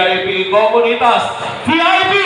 VIP komunitas VIP.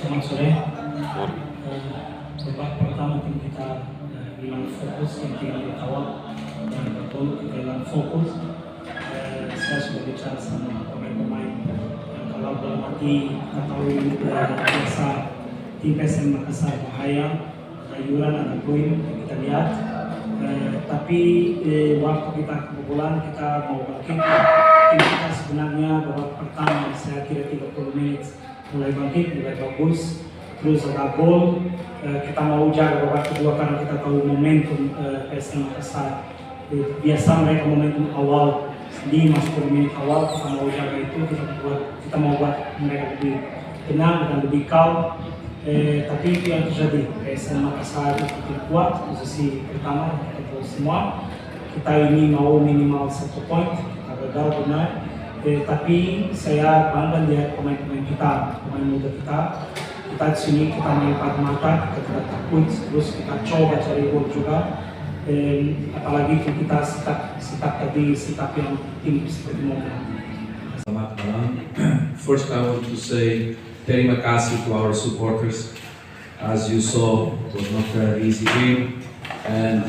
Selamat sore. Babak pertama tim kita hilang fokus, tim kawal dan betul kita hilang fokus. Saya sudah bicara sama pemain-pemain kalau dalam arti kita tahu biasa tim PSM Makassar bahaya, ada iuran, ada poin kita lihat. Tapi waktu kita kebobolan kita mau bangkit. Tim kita sebenarnya babak pertama saya kira 30 menit mulai bangkit, mulai bagus, terus ada gol. Kita mau jaga babak kedua karena kita tahu momentum PSM Makassar. Biasa mereka momentum awal di 10 menit awal kita mau jaga itu, kita mau buat mereka lebih tenang dan lebih calm. Tapi itu yang terjadi, PSM Makassar lebih kuat posisi pertama untuk semua. Kita ini mau minimal 1 poin, kita gagal benar. Tapi saya bangga lihat pemain-pemain kita, pemain muda kita. Kita di sini kita main pada mata, kita tidak takut, terus kita coba cari gol juga. Apalagi kita sikap yang tim seperti mobil. Selamat malam. First, I want to say terima kasih to our supporters. As you saw, it was not an easy game, and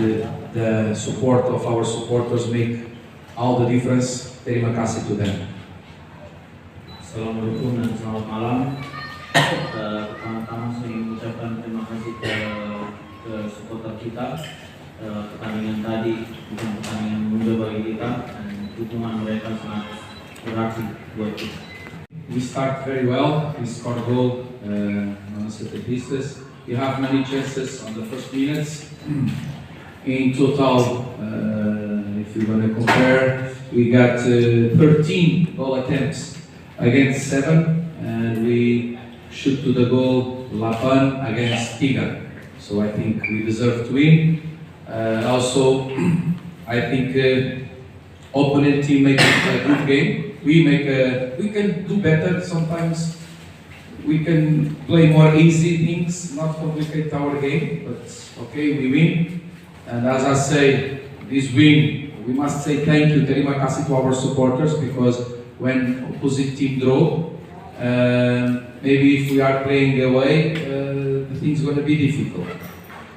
the support of our supporters make all the difference. Terima kasih to them. Assalamualaikum dan selamat malam. Pertama-tama saya ingin mengucapkan terima kasih ke supporter kita. Pertandingan tadi bukan pertandingan mudah bagi kita dan dukungan mereka sangat berarti buat kita. We start very well. We scored a goal on set pieces. We have many chances on the first minutes. In total, if you're going to compare, we got 13 goal attempts against 7, and we shoot to the goal 8 against 3. So I think we deserve to win. Also, I think opponent team make a good game. We can do better sometimes. We can play more easy things, not complicate our game. But okay, we win. And as I say, this win we must say thank you, terima kasih to our supporters, because when opposite team draw, maybe if we are playing away, the thing's going to be difficult.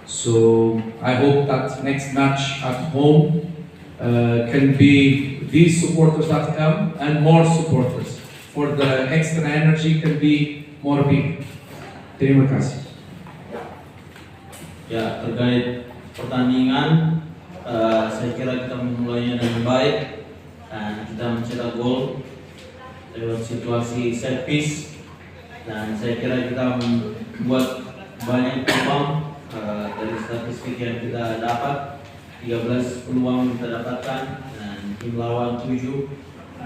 So I hope that next match at home can be these supporters that come and more supporters, for the extra energy can be more big. Terima kasih. Ya, terkait pertandingan, saya kira kita memulainya dengan baik dan kita mencetak gol lewat situasi set piece, dan saya kira kita membuat banyak peluang. Dari statistik yang kita dapat, 13 peluang kita dapatkan, dan tim lawan 7,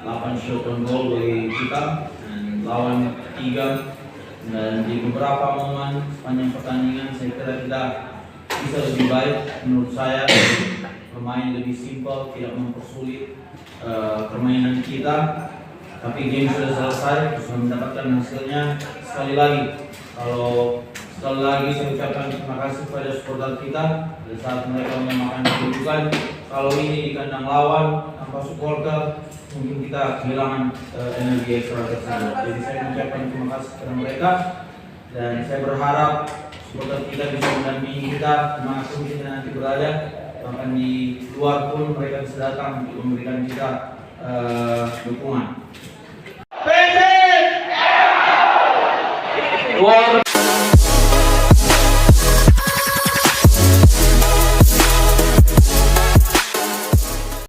8 shot on goal bagi kita, dan lawan 3. Dan di beberapa momen sepanjang pertandingan saya kira kita bisa lebih baik. Menurut saya bermain lebih simpel, tidak mempersulit permainan kita. Tapi game sudah selesai, sudah mendapatkan hasilnya. Sekali lagi saya ucapkan terima kasih kepada supporter kita pada saat mereka menyamakan kedudukan. Kalau ini di kandang lawan tanpa supporter, mungkin kita kehilangan energi ekstra tersebut. Jadi saya mengucapkan terima kasih kepada mereka, dan saya berharap supporter kita bisa mendampingi kita dimanapun kita nanti berada. Bahkan di luar pun mereka bisa datang untuk memberikan kita dukungan. Luar